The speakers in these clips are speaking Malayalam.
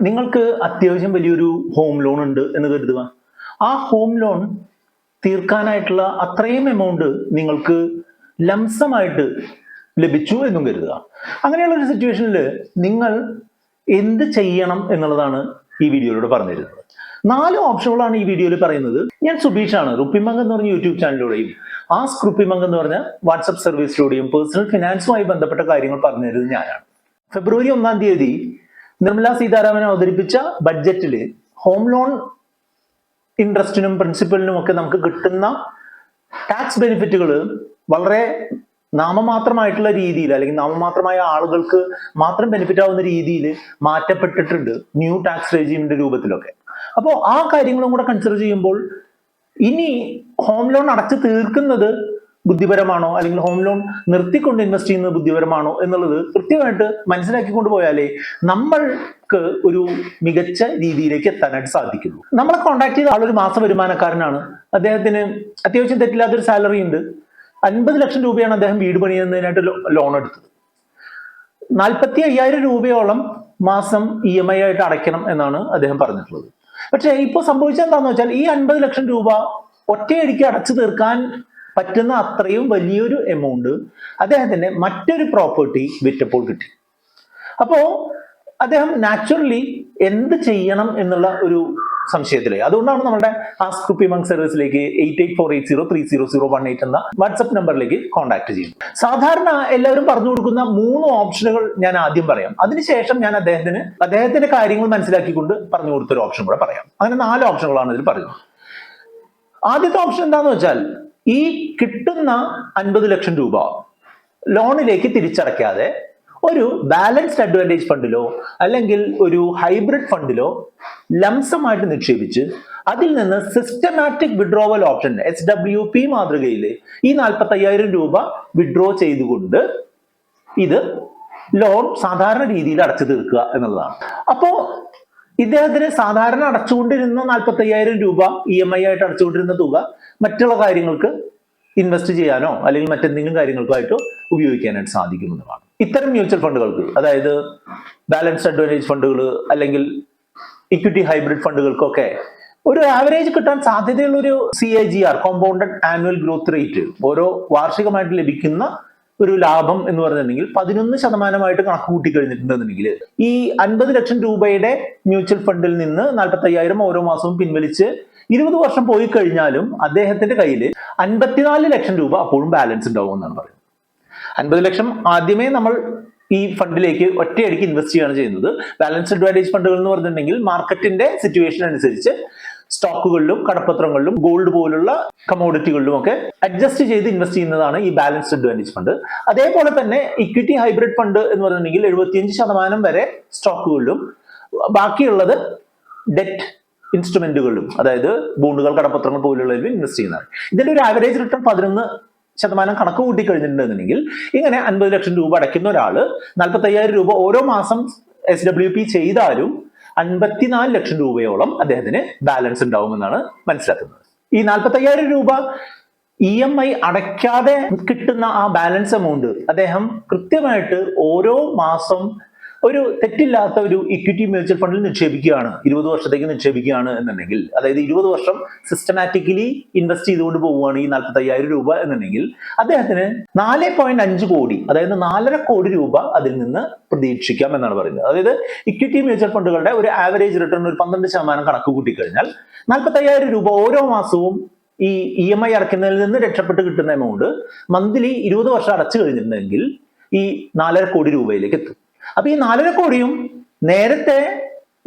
നിങ്ങൾക്ക് അത്യാവശ്യം വലിയൊരു ഹോം ലോൺ ഉണ്ട് എന്ന് കരുതുക. ആ ഹോം ലോൺ തീർക്കാനായിട്ടുള്ള അത്രയും എമൗണ്ട് നിങ്ങൾക്ക് ലംസമായിട്ട് ലഭിച്ചു എന്നും കരുതുക. അങ്ങനെയുള്ള ഒരു സിറ്റുവേഷനിൽ നിങ്ങൾ എന്ത് ചെയ്യണം എന്നുള്ളതാണ് ഈ വീഡിയോയിലൂടെ പറഞ്ഞിരുന്നത്. 4 ഓപ്ഷനുകളാണ് ഈ വീഡിയോയിൽ പറയുന്നത്. ഞാൻ സുബീഷാണ്. റുപ്പിമംഗ് എന്ന് പറഞ്ഞ യൂട്യൂബ് ചാനലിലൂടെയും ആസ്ക് റുപ്പിമംഗ് എന്ന് പറഞ്ഞ വാട്സ്ആപ്പ് സർവീസിലൂടെയും പേഴ്സണൽ ഫിനാൻസുമായി ബന്ധപ്പെട്ട കാര്യങ്ങൾ പറഞ്ഞു തരുന്നത് ഞാനാണ്. ഫെബ്രുവരി 1-ാം തീയതി നിർമ്മല സീതാരാമൻ അവതരിപ്പിച്ച ബഡ്ജറ്റിൽ ഹോം ലോൺ ഇൻട്രസ്റ്റിനും പ്രിൻസിപ്പലിനും ഒക്കെ നമുക്ക് കിട്ടുന്ന ടാക്സ് ബെനിഫിറ്റുകൾ വളരെ നാമമാത്രമായിട്ടുള്ള രീതിയിൽ, അല്ലെങ്കിൽ നാമമാത്രമായ ആളുകൾക്ക് മാത്രം ബെനിഫിറ്റ് ആവുന്ന രീതിയിൽ മാറ്റപ്പെട്ടിട്ടുണ്ട് ന്യൂ ടാക്സ് റെജീമിന്റെ രൂപത്തിലൊക്കെ. അപ്പോൾ ആ കാര്യങ്ങളും കൂടെ കൺസിഡർ ചെയ്യുമ്പോൾ ഇനി ഹോം ലോൺ അടച്ചു തീർക്കുന്നത് ബുദ്ധിപരമാണോ, അല്ലെങ്കിൽ ഹോം ലോൺ നിർത്തിക്കൊണ്ട് ഇൻവെസ്റ്റ് ചെയ്യുന്നത് ബുദ്ധിപരമാണോ എന്നുള്ളത് കൃത്യമായിട്ട് മനസ്സിലാക്കിക്കൊണ്ട് പോയാലേ നമ്മൾക്ക് ഒരു മികച്ച രീതിയിലേക്ക് എത്താനായിട്ട് സാധിക്കുള്ളൂ. നമ്മളെ കോൺടാക്ട് ചെയ്ത ആളൊരു മാസ വരുമാനക്കാരനാണ്. അദ്ദേഹത്തിന് അത്യാവശ്യം തെറ്റില്ലാത്തൊരു സാലറി ഉണ്ട്. 50 ലക്ഷം രൂപയാണ് അദ്ദേഹം വീട് പണിയുന്നതിനായിട്ട് ലോൺ എടുത്തത്. 45,000 രൂപയോളം മാസം EMI ആയിട്ട് അടയ്ക്കണം എന്നാണ് അദ്ദേഹം പറഞ്ഞിട്ടുള്ളത്. പക്ഷേ ഇപ്പോൾ സംഭവിച്ചത് എന്താണെന്ന് വെച്ചാൽ ഈ 50 ലക്ഷം രൂപ ഒറ്റയടിക്ക് അടച്ചു തീർക്കാൻ പറ്റുന്ന അത്രയും വലിയൊരു എമൗണ്ട് അദ്ദേഹത്തിന്റെ മറ്റൊരു പ്രോപ്പർട്ടി വിറ്റപ്പോൾ കിട്ടി. അപ്പോ അദ്ദേഹം നാച്ചുറലി എന്ത് ചെയ്യണം എന്നുള്ള ഒരു സംശയത്തിലായി. അതുകൊണ്ടാണ് നമ്മുടെ ആസ്ക് റുപ്പിമംഗ് സർവീസിലേക്ക് 8848030018 എന്ന വാട്സ്ആപ്പ് നമ്പറിലേക്ക് കോൺടാക്ട് ചെയ്യുന്നത്. സാധാരണ എല്ലാവരും പറഞ്ഞു കൊടുക്കുന്ന 3 ഓപ്ഷനുകൾ ഞാൻ ആദ്യം പറയാം. അതിനുശേഷം ഞാൻ അദ്ദേഹത്തിന്റെ കാര്യങ്ങൾ മനസ്സിലാക്കിക്കൊണ്ട് പറഞ്ഞു കൊടുത്തൊരു ഓപ്ഷൻ കൂടെ പറയാം. അങ്ങനെ 4 ഓപ്ഷനുകളാണ് ഇതിൽ പറയുന്നത്. ആദ്യത്തെ ഓപ്ഷൻ എന്താണെന്ന് വെച്ചാൽ, ഈ കിട്ടുന്ന 50 ലക്ഷം രൂപ ലോണിലേക്ക് തിരിച്ചടയ്ക്കാതെ ഒരു ബാലൻസ്ഡ് അഡ്വാൻറ്റേജ് ഫണ്ടിലോ അല്ലെങ്കിൽ ഒരു ഹൈബ്രിഡ് ഫണ്ടിലോ ലംസമായിട്ട് നിക്ഷേപിച്ച് അതിൽ നിന്ന് സിസ്റ്റമാറ്റിക് വിഡ്രോവൽ ഓപ്ഷൻ SWP മാതൃകയിൽ ഈ 45,000 രൂപ വിഡ്രോ ചെയ്തുകൊണ്ട് ഇത് ലോൺ സാധാരണ രീതിയിൽ അടച്ചു തീർക്കുക എന്നുള്ളതാണ്. അപ്പോ ഇദ്ദേഹത്തിന് സാധാരണ അടച്ചുകൊണ്ടിരുന്ന 45,000 രൂപ EMI ആയിട്ട് അടച്ചുകൊണ്ടിരുന്ന തുക മറ്റുള്ള കാര്യങ്ങൾക്ക് ഇൻവെസ്റ്റ് ചെയ്യാനോ അല്ലെങ്കിൽ മറ്റെന്തെങ്കിലും കാര്യങ്ങൾക്കായിട്ടോ ഉപയോഗിക്കാനായിട്ട് സാധിക്കുമെന്നതാണ്. ഇത്തരം മ്യൂച്വൽ ഫണ്ടുകൾക്ക്, അതായത് ബാലൻസ്ഡ് അഡ്വാൻറ്റേജ് ഫണ്ടുകൾ അല്ലെങ്കിൽ ഇക്വിറ്റി ഹൈബ്രിഡ് ഫണ്ടുകൾക്കൊക്കെ ഒരു ആവറേജ് കിട്ടാൻ സാധ്യതയുള്ള ഒരു CAGR, compounded annual growth rate, ഓരോ വാർഷികമായിട്ട് ലഭിക്കുന്ന ഒരു ലാഭം എന്ന് പറഞ്ഞിട്ടുണ്ടെങ്കിൽ 11% കണക്ക് കൂട്ടി കഴിഞ്ഞിട്ടുണ്ടെന്നുണ്ടെങ്കിൽ ഈ 50 ലക്ഷം രൂപയുടെ മ്യൂച്വൽ ഫണ്ടിൽ നിന്ന് 45,000 ഓരോ മാസവും പിൻവലിച്ച് 20 വർഷം പോയി കഴിഞ്ഞാലും അദ്ദേഹത്തിന്റെ കയ്യിൽ 54 ലക്ഷം രൂപ അപ്പോഴും ബാലൻസ് ഉണ്ടാവും എന്നാണ് പറയുന്നത്. 50 ലക്ഷം ആദ്യമേ നമ്മൾ ഈ ഫണ്ടിലേക്ക് ഒറ്റയടിക്ക് ഇൻവെസ്റ്റ് ചെയ്യുകയാണ് ചെയ്യുന്നത്. ബാലൻസ് അഡ്വാൻറ്റേജ് ഫണ്ടുകൾ എന്ന് പറഞ്ഞിട്ടുണ്ടെങ്കിൽ മാർക്കറ്റിന്റെ സിറ്റുവേഷൻ അനുസരിച്ച് സ്റ്റോക്കുകളിലും കടപ്പത്രങ്ങളിലും ഗോൾഡ് പോലുള്ള കമോഡിറ്റികളിലും ഒക്കെ അഡ്ജസ്റ്റ് ചെയ്ത് ഇൻവെസ്റ്റ് ചെയ്യുന്നതാണ് ഈ ബാലൻസ്ഡ് അഡ്വാൻറ്റേജ് ഫണ്ട്. അതേപോലെ തന്നെ ഇക്വിറ്റി ഹൈബ്രിഡ് ഫണ്ട് എന്ന് പറഞ്ഞിട്ടുണ്ടെങ്കിൽ 75% വരെ സ്റ്റോക്കുകളിലും ബാക്കിയുള്ളത് ഡെറ്റ് ഇൻസ്ട്രുമെന്റുകളിലും, അതായത് ബോണ്ടുകൾ, കടപ്പത്രങ്ങൾ പോലുള്ളവരും ഇൻവെസ്റ്റ് ചെയ്യുന്നതാണ്. ഇതിന്റെ ഒരു ആവറേജ് റിട്ടേൺ 11% കണക്ക് കൂട്ടി കഴിഞ്ഞിട്ടുണ്ടെന്നുണ്ടെങ്കിൽ ഇങ്ങനെ 50 ലക്ഷം രൂപ അടയ്ക്കുന്ന ഒരാള് 45,000 രൂപ ഓരോ മാസം SWP ചെയ്താലും 54 ലക്ഷം രൂപയോളം അദ്ദേഹത്തിന് ബാലൻസ് ഉണ്ടാവുമെന്നാണ് മനസ്സിലാക്കുന്നത്. ഈ 45,000 രൂപ EMI അടയ്ക്കാതെ കിട്ടുന്ന ആ ബാലൻസ് എമൗണ്ട് അദ്ദേഹം കൃത്യമായിട്ട് ഓരോ മാസം ഒരു തെറ്റില്ലാത്ത ഒരു ഇക്വിറ്റി മ്യൂച്വൽ ഫണ്ടിൽ നിക്ഷേപിക്കുകയാണ്, 20 വർഷത്തേക്ക് നിക്ഷേപിക്കുകയാണ് എന്നുണ്ടെങ്കിൽ, അതായത് 20 വർഷം സിസ്റ്റമാറ്റിക്കലി ഇൻവെസ്റ്റ് ചെയ്തുകൊണ്ട് പോവുകയാണ് ഈ 45,000 രൂപ എന്നുണ്ടെങ്കിൽ അദ്ദേഹത്തിന് 4.5 കോടി, അതായത് 4.5 കോടി രൂപ അതിൽ നിന്ന് പ്രതീക്ഷിക്കാം എന്നാണ് പറയുന്നത്. അതായത് ഇക്വിറ്റി മ്യൂച്വൽ ഫണ്ടുകളുടെ ഒരു ആവറേജ് റിട്ടേൺ ഒരു 12% കണക്ക് കൂട്ടിക്കഴിഞ്ഞാൽ 45,000 രൂപ ഓരോ മാസവും ഈ EMI അടയ്ക്കുന്നതിൽ നിന്ന് രക്ഷപ്പെട്ട് കിട്ടുന്ന എമൗണ്ട് മന്ത്ലി 20 വർഷം അടച്ചു കഴിഞ്ഞിട്ടുണ്ടെങ്കിൽ ഈ 4.5 കോടി രൂപയിലേക്ക് എത്തും. അപ്പൊ ഈ 4.5 കോടിയും നേരത്തെ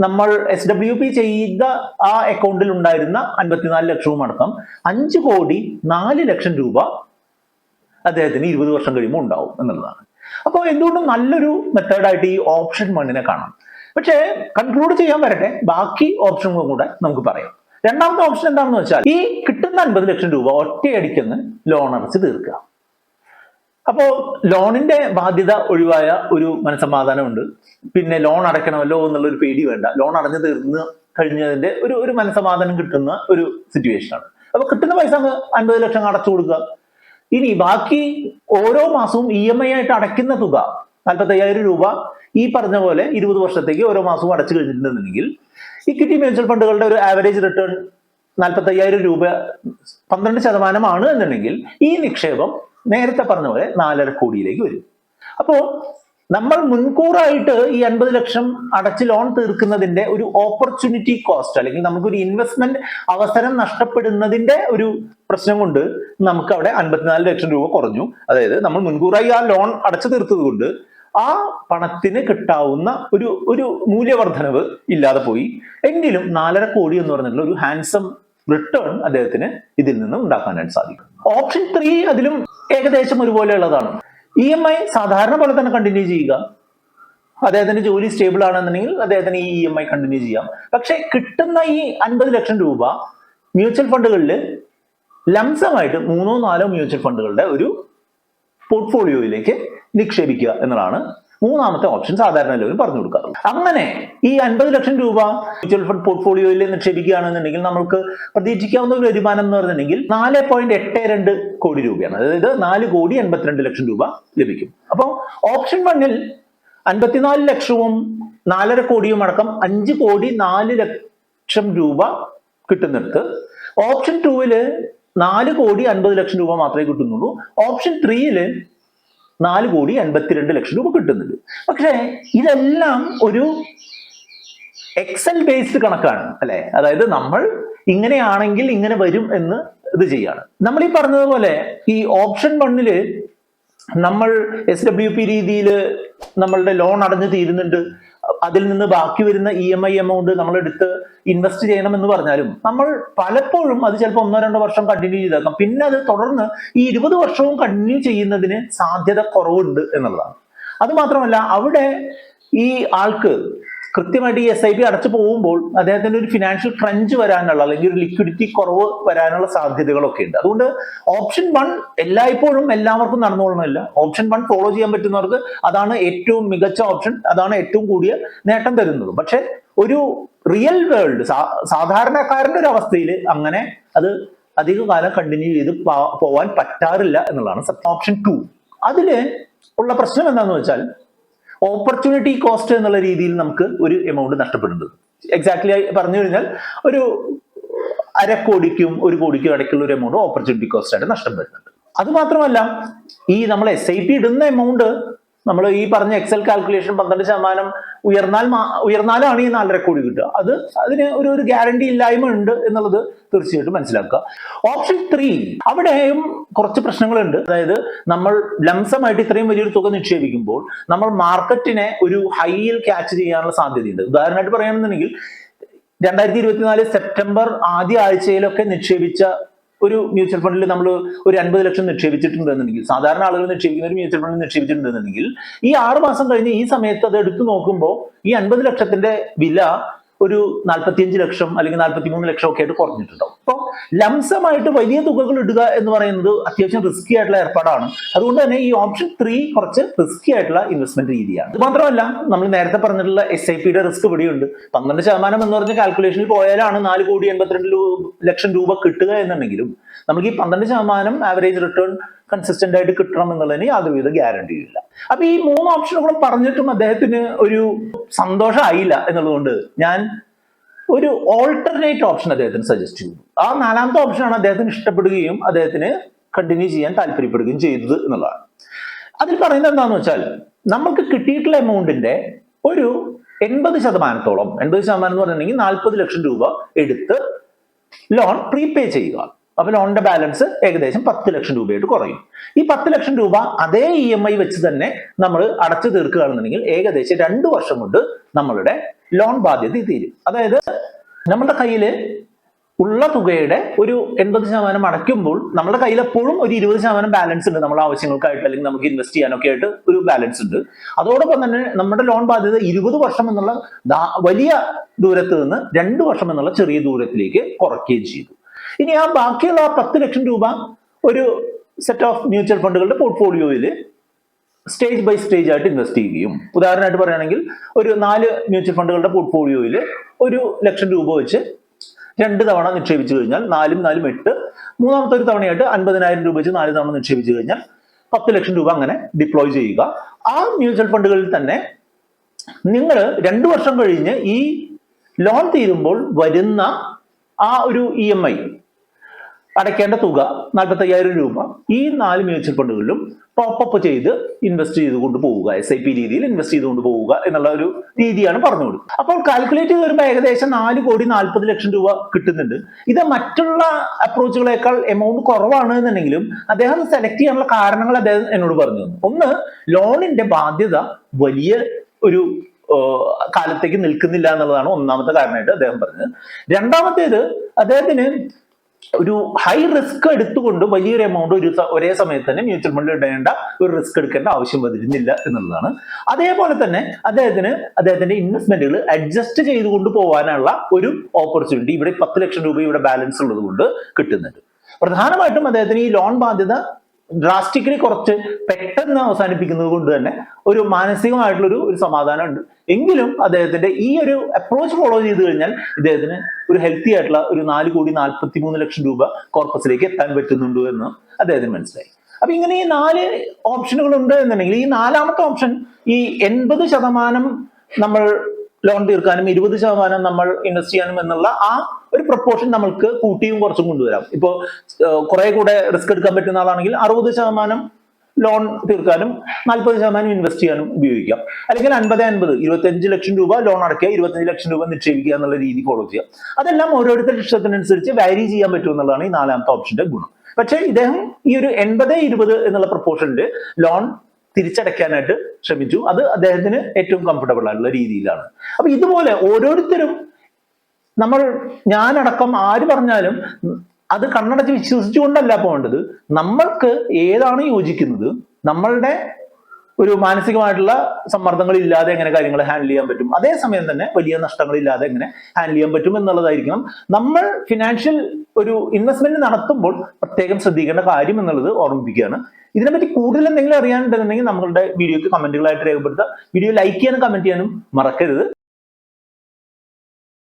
നമ്മൾ SWP ചെയ്ത ആ അക്കൗണ്ടിൽ ഉണ്ടായിരുന്ന 54 ലക്ഷവും അടക്കം 5 കോടി 4 ലക്ഷം രൂപ അദ്ദേഹത്തിന് 20 വർഷം കഴിയുമ്പോൾ ഉണ്ടാവും എന്നുള്ളതാണ്. അപ്പോൾ എന്തുകൊണ്ടും നല്ലൊരു മെത്തേഡായിട്ട് ഈ ഓപ്ഷൻ 1 കാണാം. പക്ഷേ കൺക്ലൂഡ് ചെയ്യാൻ വരട്ടെ, ബാക്കി ഓപ്ഷനുകളും കൂടെ നമുക്ക് പറയാം. രണ്ടാമത്തെ ഓപ്ഷൻ എന്താണെന്ന് വെച്ചാൽ, ഈ കിട്ടുന്ന 50 ലക്ഷം രൂപ ഒറ്റയടിക്കെന്ന് ലോൺ അടച്ച് തീർക്കുക. അപ്പോ ലോണിന്റെ ബാധ്യത ഒഴിവായ ഒരു മനസ്സമാധാനമുണ്ട്. പിന്നെ ലോൺ അടയ്ക്കണമല്ലോ എന്നുള്ളൊരു പേടി വേണ്ട. ലോൺ അടഞ്ഞു തീർന്ന് കഴിഞ്ഞതിന്റെ ഒരു മനസ്സമാധാനം കിട്ടുന്ന ഒരു സിറ്റുവേഷനാണ്. അപ്പൊ കിട്ടുന്ന പൈസ 50 ലക്ഷം അടച്ചു കൊടുക്കുക. ഇനി ബാക്കി ഓരോ മാസവും EMI ആയിട്ട് അടയ്ക്കുന്ന തുക 45,000 രൂപ ഈ പറഞ്ഞ പോലെ 20 വർഷത്തേക്ക് ഓരോ മാസവും അടച്ചു കഴിഞ്ഞിട്ടുണ്ടെന്നുണ്ടെങ്കിൽ ഇക്വിറ്റി മ്യൂച്വൽ ഫണ്ടുകളുടെ ഒരു ആവറേജ് റിട്ടേൺ 45,000 രൂപ 12% എന്നുണ്ടെങ്കിൽ ഈ നിക്ഷേപം നേരത്തെ പറഞ്ഞ പോലെ 4.5 കോടിയിലേക്ക് വരും. അപ്പോ നമ്മൾ മുൻകൂറായിട്ട് ഈ 50 ലക്ഷം അടച്ച് ലോൺ തീർക്കുന്നതിന്റെ ഒരു ഓപ്പർച്യൂണിറ്റി കോസ്റ്റ്, അല്ലെങ്കിൽ നമുക്കൊരു ഇൻവെസ്റ്റ്മെന്റ് അവസരം നഷ്ടപ്പെടുന്നതിന്റെ ഒരു പ്രശ്നം കൊണ്ട് നമുക്ക് അവിടെ 54 ലക്ഷം രൂപ കുറഞ്ഞു. അതായത് നമ്മൾ മുൻകൂറായി ആ ലോൺ അടച്ചു തീർത്തത് കൊണ്ട് ആ പണത്തിന് കിട്ടാവുന്ന ഒരു മൂല്യവർദ്ധനവ് ഇല്ലാതെ പോയി. എങ്കിലും 4.5 കോടി എന്ന് പറഞ്ഞിട്ടുള്ള ഒരു ഹാൻസം റിട്ടേൺ അദ്ദേഹത്തിന് ഇതിൽ നിന്ന് ഉണ്ടാക്കാനായിട്ട് സാധിക്കും. ഓപ്ഷൻ 3 അതിലും ഏകദേശം ഒരുപോലെയുള്ളതാണ്. EMI സാധാരണ പോലെ തന്നെ കണ്ടിന്യൂ ചെയ്യുക. അദ്ദേഹത്തിന്റെ ജോലി സ്റ്റേബിൾ ആണെന്നുണ്ടെങ്കിൽ അദ്ദേഹത്തിന് ഈ EMI കണ്ടിന്യൂ ചെയ്യാം. പക്ഷെ കിട്ടുന്ന ഈ 50 ലക്ഷം രൂപ മ്യൂച്വൽ ഫണ്ടുകളിൽ ലംസമായിട്ട് 3-4 മ്യൂച്വൽ ഫണ്ടുകളുടെ ഒരു പോർട്ട്ഫോളിയോയിലേക്ക് നിക്ഷേപിക്കുക എന്നതാണ് മൂന്നാമത്തെ ഓപ്ഷൻ സാധാരണ എല്ലാവരും പറഞ്ഞു കൊടുക്കാറുണ്ട്. അങ്ങനെ ഈ 50 ലക്ഷം രൂപ മ്യൂച്വൽ ഫണ്ട് പോർട്ട്ഫോളിയോയിൽ നിക്ഷേപിക്കുകയാണെന്നുണ്ടെങ്കിൽ നമുക്ക് പ്രതീക്ഷിക്കാവുന്ന ഒരു വരുമാനം എന്ന് പറഞ്ഞിട്ടുണ്ടെങ്കിൽ 4.82 കോടി രൂപയാണ്. അതായത് 4,82 ലക്ഷം രൂപ ലഭിക്കും. അപ്പോൾ ഓപ്ഷൻ 1-ൽ 54 ലക്ഷവും 4.5 കോടിയും അടക്കം 5,04 ലക്ഷം രൂപ കിട്ടുന്നിടത്ത് ഓപ്ഷൻ 2-ൽ 4,50 ലക്ഷം രൂപ മാത്രമേ കിട്ടുന്നുള്ളൂ. ഓപ്ഷൻ 3-ൽ 4,82 ലക്ഷം രൂപ കിട്ടുന്നുണ്ട്. പക്ഷേ ഇതെല്ലാം ഒരു എക്സൽ ബേസ്ഡ് കണക്കാണ് അല്ലെ. അതായത് നമ്മൾ ഇങ്ങനെയാണെങ്കിൽ ഇങ്ങനെ വരും എന്ന് ഇത് ചെയ്യാണ്. നമ്മൾ ഈ പറഞ്ഞതുപോലെ ഈ ഓപ്ഷൻ 1-ൽ നമ്മൾ SWP രീതിയിൽ നമ്മളുടെ ലോൺ അടഞ്ഞു തീരുന്നുണ്ട്, അതിൽ നിന്ന് ബാക്കി വരുന്ന EMI എമൗണ്ട് നമ്മൾ എടുത്ത് ഇൻവെസ്റ്റ് ചെയ്യണം എന്ന് പറഞ്ഞാലും നമ്മൾ പലപ്പോഴും അത് ചിലപ്പോൾ 1-2 വർഷം കണ്ടിന്യൂ ചെയ്തേക്കാം. പിന്നെ അത് തുടർന്ന് ഈ 20 വർഷവും കണ്ടിന്യൂ ചെയ്യുന്നതിന് സാധ്യത കുറവുണ്ട് എന്നുള്ളതാണ്. അത് മാത്രമല്ല അവിടെ ഈ ആൾക്ക് കൃത്യമായിട്ട് ഈ SIP അടച്ചു പോകുമ്പോൾ അദ്ദേഹത്തിന് ഒരു ഫിനാൻഷ്യൽ ക്രഞ്ച് വരാനുള്ള, അല്ലെങ്കിൽ ഒരു ലിക്വിഡിറ്റി കുറവ് വരാനുള്ള സാധ്യതകളൊക്കെ ഉണ്ട്. അതുകൊണ്ട് ഓപ്ഷൻ 1 എല്ലായ്പ്പോഴും എല്ലാവർക്കും നടന്നുകൊള്ളണമെന്നില്ല. ഓപ്ഷൻ 1 ഫോളോ ചെയ്യാൻ പറ്റുന്നവർക്ക് അതാണ് ഏറ്റവും മികച്ച ഓപ്ഷൻ, അതാണ് ഏറ്റവും കൂടിയ നേട്ടം തരുന്നത്. പക്ഷെ ഒരു റിയൽ വേൾഡ് സാധാരണക്കാരന്റെ ഒരു അവസ്ഥയിൽ അങ്ങനെ അത് അധികകാലം കണ്ടിന്യൂ ചെയ്ത് പോവാൻ പറ്റാറില്ല എന്നുള്ളതാണ് സത്യം. ഓപ്ഷൻ 2 അതില് ഉള്ള പ്രശ്നം എന്താണെന്ന് വെച്ചാൽ ഓപ്പർച്യൂണിറ്റി കോസ്റ്റ് എന്നുള്ള രീതിയിൽ നമുക്ക് ഒരു എമൗണ്ട് നഷ്ടപ്പെടുന്നത്. എക്സാക്ട്ലി പറഞ്ഞു കഴിഞ്ഞാൽ ഒരു 1/2 കോടിക്കും 1 കോടിക്കും ഇടയ്ക്കുള്ള ഒരു എമൗണ്ട് ഓപ്പർച്യൂണിറ്റി കോസ്റ്റ് ആയിട്ട് നഷ്ടപ്പെടുന്നുണ്ട്. അത് മാത്രമല്ല ഈ നമ്മൾ SIP ഇടുന്ന എമൗണ്ട് നമ്മൾ ഈ പറഞ്ഞ എക്സൽ കാൽക്കുലേഷൻ 12% ഉയർന്നാലാണ് ഈ 4.5 കോടി കിട്ടുക. അതിന് ഒരു ഗ്യാരണ്ടി ഇല്ലായ്മ ഉണ്ട് എന്നുള്ളത് തീർച്ചയായിട്ടും മനസ്സിലാക്കുക. ഓപ്ഷൻ 3 അവിടെയും കുറച്ച് പ്രശ്നങ്ങളുണ്ട്. അതായത് നമ്മൾ ലംസമായിട്ട് ഇത്രയും വലിയൊരു തുക നിക്ഷേപിക്കുമ്പോൾ നമ്മൾ മാർക്കറ്റിനെ ഒരു ഹൈയിൽ ക്യാച്ച് ചെയ്യാനുള്ള സാധ്യതയുണ്ട്. ഉദാഹരണമായിട്ട് പറയുകയാണെന്നുണ്ടെങ്കിൽ 2024 സെപ്റ്റംബർ ആദ്യ ആഴ്ചയിലൊക്കെ നിക്ഷേപിച്ച ഒരു മ്യൂച്വൽ ഫണ്ടിൽ നമ്മൾ ഒരു 50 ലക്ഷം നിക്ഷേപിച്ചിട്ടുണ്ടെന്നുണ്ടെങ്കിൽ, സാധാരണ ആളുകൾ നിക്ഷേപിക്കുന്ന ഒരു മ്യൂച്വൽ ഫണ്ടിൽ നിക്ഷേപിച്ചിട്ടുണ്ടെന്നുണ്ടെങ്കിൽ ഈ 6 മാസം കഴിഞ്ഞ് ഈ സമയത്ത് അത് എടുത്തു നോക്കുമ്പോൾ ഈ 50 ലക്ഷത്തിന്റെ വില ഒരു 45 ലക്ഷം അല്ലെങ്കിൽ 43 ലക്ഷം ഒക്കെ ആയിട്ട് കുറഞ്ഞിട്ടുണ്ടാവും. അപ്പോൾ ലംസമായിട്ട് വലിയ തുകകൾ ഇടുക എന്ന് പറയുന്നത് അത്യാവശ്യം റിസ്കി ആയിട്ടുള്ള ഏർപ്പാടാണ്. അതുകൊണ്ട് തന്നെ ഈ ഓപ്ഷൻ 3 കുറച്ച് റിസ്കി ആയിട്ടുള്ള ഇൻവെസ്റ്റ്മെന്റ് രീതിയാണ്. ഇത് മാത്രമല്ല നമ്മൾ നേരത്തെ പറഞ്ഞിട്ടുള്ള SIPയുടെ റിസ്ക് ഇവിടെയുണ്ട്. 12% എന്ന് പറഞ്ഞ കാൽക്കുലേഷനിൽ പോയാലാണ് 4,82 ലക്ഷം രൂപ കിട്ടുക എന്നുണ്ടെങ്കിലും നമുക്ക് ഈ 12% ആവറേജ് റിട്ടേൺ കൺസിസ്റ്റന്റ് ആയിട്ട് കിട്ടണം എന്നുള്ളതിന് യാതൊരുവിധ ഗ്യാരണ്ടിയും ഇല്ല. അപ്പൊ ഈ 3 ഓപ്ഷനുകളും പറഞ്ഞിട്ടും അദ്ദേഹത്തിന് ഒരു സന്തോഷമായില്ല എന്നുള്ളതുകൊണ്ട് ഞാൻ ഒരു ഓൾട്ടർനേറ്റ് ഓപ്ഷൻ അദ്ദേഹത്തിന് സജസ്റ്റ് ചെയ്തു. ആ 4ാമത്തെ ഓപ്ഷനാണ് അദ്ദേഹത്തിന് ഇഷ്ടപ്പെടുകയും അദ്ദേഹത്തിന് കണ്ടിന്യൂ ചെയ്യാൻ താല്പര്യപ്പെടുകയും ചെയ്തത് എന്നുള്ളതാണ്. അതിൽ പറയുന്നത് എന്താണെന്ന് വെച്ചാൽ നമുക്ക് കിട്ടിയിട്ടുള്ള എമൗണ്ടിന്റെ ഒരു 80%, 80% എന്ന് പറഞ്ഞിട്ടുണ്ടെങ്കിൽ 40 ലക്ഷം രൂപ എടുത്ത് ലോൺ പ്രീപേ ചെയ്യുക. അപ്പൊ ലോണിന്റെ ബാലൻസ് ഏകദേശം 10 ലക്ഷം രൂപയായിട്ട് കുറയും. ഈ 10 ലക്ഷം രൂപ അതേ EMI വെച്ച് തന്നെ നമ്മൾ അടച്ചു തീർക്കുകയാണെന്നുണ്ടെങ്കിൽ ഏകദേശം 2 വർഷം കൊണ്ട് നമ്മളുടെ ലോൺ ബാധ്യത തീരും. അതായത് നമ്മുടെ കയ്യിൽ ഉള്ള തുകയുടെ ഒരു 80% അടയ്ക്കുമ്പോൾ നമ്മുടെ കയ്യിൽ എപ്പോഴും ഒരു 20% ബാലൻസ് ഉണ്ട്. നമ്മുടെ ആവശ്യങ്ങൾക്കായിട്ട് അല്ലെങ്കിൽ നമുക്ക് ഇൻവെസ്റ്റ് ചെയ്യാനൊക്കെ ആയിട്ട് ഒരു ബാലൻസ് ഉണ്ട്. അതോടൊപ്പം തന്നെ നമ്മുടെ ലോൺ ബാധ്യത 20 വർഷം എന്നുള്ള വലിയ ദൂരത്ത് നിന്ന് 2 വർഷം എന്നുള്ള ചെറിയ ദൂരത്തിലേക്ക് കുറയ്ക്കുകയും ചെയ്തു. ഇനി ആ ബാക്കിയുള്ള 10 ലക്ഷം രൂപ ഒരു സെറ്റ് ഓഫ് മ്യൂച്വൽ ഫണ്ടുകളുടെ പോർട്ട്ഫോളിയോയിൽ സ്റ്റേജ് ബൈ സ്റ്റേജ് ആയിട്ട് ഇൻവെസ്റ്റ് ചെയ്യുകയും, ഉദാഹരണമായിട്ട് പറയുകയാണെങ്കിൽ ഒരു 4 മ്യൂച്വൽ ഫണ്ടുകളുടെ പോർട്ട്ഫോളിയോയിൽ 1 ലക്ഷം രൂപ വെച്ച് 2 തവണ നിക്ഷേപിച്ചു കഴിഞ്ഞാൽ 4 × 4 = 8, മൂന്നാമത്തെ ഒരു തവണയായിട്ട് 50,000 രൂപ വെച്ച് 4 തവണ നിക്ഷേപിച്ചു കഴിഞ്ഞാൽ 10 ലക്ഷം രൂപ അങ്ങനെ ഡിപ്ലോയ് ചെയ്യുക. ആ മ്യൂച്വൽ ഫണ്ടുകളിൽ തന്നെ നിങ്ങൾ 2 വർഷം കഴിഞ്ഞ് ഈ ലോൺ തീരുമ്പോൾ വരുന്ന ആ ഒരു EMI അടയ്ക്കേണ്ട തുക 45,000 രൂപ ഈ 4 മ്യൂച്വൽ ഫണ്ടുകളിലും ടോപ്പ് ചെയ്ത് ഇൻവെസ്റ്റ് ചെയ്തുകൊണ്ട് പോവുക, SIP രീതിയിൽ ഇൻവെസ്റ്റ് ചെയ്തുകൊണ്ട് പോവുക എന്നുള്ള ഒരു രീതിയാണ് പറഞ്ഞു കൊടുക്കുക. അപ്പോൾ കാൽക്കുലേറ്റ് ചെയ്ത് വരുമ്പോൾ ഏകദേശം 4,40,00,000 രൂപ കിട്ടുന്നുണ്ട്. ഇത് മറ്റുള്ള അപ്രോച്ചുകളേക്കാൾ എമൗണ്ട് കുറവാണ് എന്നുണ്ടെങ്കിലും അദ്ദേഹം സെലക്ട് ചെയ്യാനുള്ള കാരണങ്ങൾ അദ്ദേഹം എന്നോട് പറഞ്ഞു തന്നു. ഒന്ന്, ലോണിന്റെ ബാധ്യത വലിയ ഒരു കാലത്തേക്ക് നിൽക്കുന്നില്ല എന്നുള്ളതാണ് ഒന്നാമത്തെ കാരണമായിട്ട് അദ്ദേഹം പറഞ്ഞത്. രണ്ടാമത്തേത്, അദ്ദേഹത്തിന് ഒരു ഹൈ റിസ്ക് എടുത്തുകൊണ്ട് വലിയൊരു എമൗണ്ട് ഒരേ സമയത്ത് തന്നെ മ്യൂച്വൽ ഫണ്ടിൽ ഇടേണ്ട ഒരു റിസ്ക് എടുക്കേണ്ട ആവശ്യം വരുന്നില്ല എന്നുള്ളതാണ്. അതേപോലെ തന്നെ അദ്ദേഹത്തിന്റെ ഇൻവെസ്റ്റ്മെന്റുകൾ അഡ്ജസ്റ്റ് ചെയ്തുകൊണ്ട് പോകാനുള്ള ഒരു ഓപ്പർച്യൂണിറ്റി ഇവിടെ 10 ലക്ഷം രൂപ ഇവിടെ ബാലൻസ് ഉള്ളത് കൊണ്ട് കിട്ടുന്നുണ്ട്. പ്രധാനമായിട്ടും അദ്ദേഹത്തിന് ഈ ലോൺ ബാധ്യത ഡ്രാസ്റ്റിക്കലി കുറച്ച് പെട്ടെന്ന് അവസാനിപ്പിക്കുന്നത് കൊണ്ട് തന്നെ ഒരു മാനസികമായിട്ടുള്ള ഒരു സമാധാനം ഉണ്ട്. എങ്കിലും അദ്ദേഹത്തിന്റെ ഈ ഒരു അപ്രോച്ച് ഫോളോ ചെയ്ത് കഴിഞ്ഞാൽ ഇദ്ദേഹത്തിന് ഒരു ഹെൽത്തി ആയിട്ടുള്ള ഒരു 4,43,00,000 രൂപ കോർപ്പസിലേക്ക് എത്താൻ പറ്റുന്നുണ്ട് എന്ന് അദ്ദേഹത്തിന് മനസ്സിലായി. അപ്പൊ ഇങ്ങനെ ഈ 4 ഓപ്ഷനുകൾ ഉണ്ട് എന്നുണ്ടെങ്കിൽ ഈ 4ാമത്തെ ഓപ്ഷൻ ഈ 80% നമ്മൾ ലോൺ തീർക്കാനും 20% നമ്മൾ ഇൻവെസ്റ്റ് ചെയ്യാനും എന്നുള്ള ആ ഒരു പ്രൊപ്പോർഷൻ നമ്മൾക്ക് കൂട്ടിയും കുറച്ചും കൊണ്ടുവരാം. ഇപ്പോ കുറെ കൂടെ റിസ്ക് എടുക്കാൻ പറ്റുന്ന ആളാണെങ്കിൽ 60% ലോൺ തീർക്കാനും 40% ഇൻവെസ്റ്റ് ചെയ്യാനും ഉപയോഗിക്കാം. അല്ലെങ്കിൽ 50-50 25 ലക്ഷം രൂപ ലോൺ അടയ്ക്കുക, 25 ലക്ഷം രൂപ നിക്ഷേപിക്കുക എന്നുള്ള രീതി ഫോളോ ചെയ്യാം. അതെല്ലാം ഓരോരുത്തരുടെ ഇഷ്ടത്തിനനുസരിച്ച് വാരി ചെയ്യാൻ പറ്റും എന്നുള്ളതാണ് ഈ 4ാമത്തെ ഓപ്ഷന്റെ ഗുണം. പക്ഷേ ഇദ്ദേഹം ഈ ഒരു 80-20 എന്നുള്ള പ്രൊപ്പോർഷനിൽ ലോൺ തിരിച്ചടയ്ക്കാനായിട്ട് ശ്രമിച്ചു. അത് അദ്ദേഹത്തിന് ഏറ്റവും കംഫർട്ടബിൾ ആയിട്ടുള്ള രീതിയിലാണ്. അപ്പൊ ഇതുപോലെ ഓരോരുത്തരും ഞാനടക്കം ആര് പറഞ്ഞാലും അത് കണ്ണടച്ച് വിശ്വസിച്ചുകൊണ്ടല്ല പോകേണ്ടത്. നമ്മൾക്ക് ഏതാണ് യോജിക്കുന്നത്, നമ്മളുടെ ഒരു മാനസികമായിട്ടുള്ള സമ്മർദ്ദങ്ങൾ ഇല്ലാതെ എങ്ങനെ കാര്യങ്ങൾ ഹാൻഡിൽ ചെയ്യാൻ പറ്റും, അതേസമയം തന്നെ വലിയ നഷ്ടങ്ങൾ ഇല്ലാതെ എങ്ങനെ ഹാൻഡിൽ ചെയ്യാൻ പറ്റും എന്നുള്ളതായിരിക്കണം നമ്മൾ ഫിനാൻഷ്യൽ ഒരു ഇൻവെസ്റ്റ്മെന്റ് നടത്തുമ്പോൾ പ്രത്യേകം ശ്രദ്ധിക്കേണ്ട കാര്യം എന്നുള്ളത് ഓർമ്മിപ്പിക്കുകയാണ്. ഇതിനെപ്പറ്റി കൂടുതൽ എന്തെങ്കിലും അറിയാനുണ്ടെന്നുണ്ടെങ്കിൽ നമ്മളുടെ വീഡിയോക്ക് കമന്റുകളായിട്ട് രേഖപ്പെടുത്തുക. വീഡിയോ ലൈക്ക് ചെയ്യാനും കമന്റ് ചെയ്യാനും മറക്കരുത്.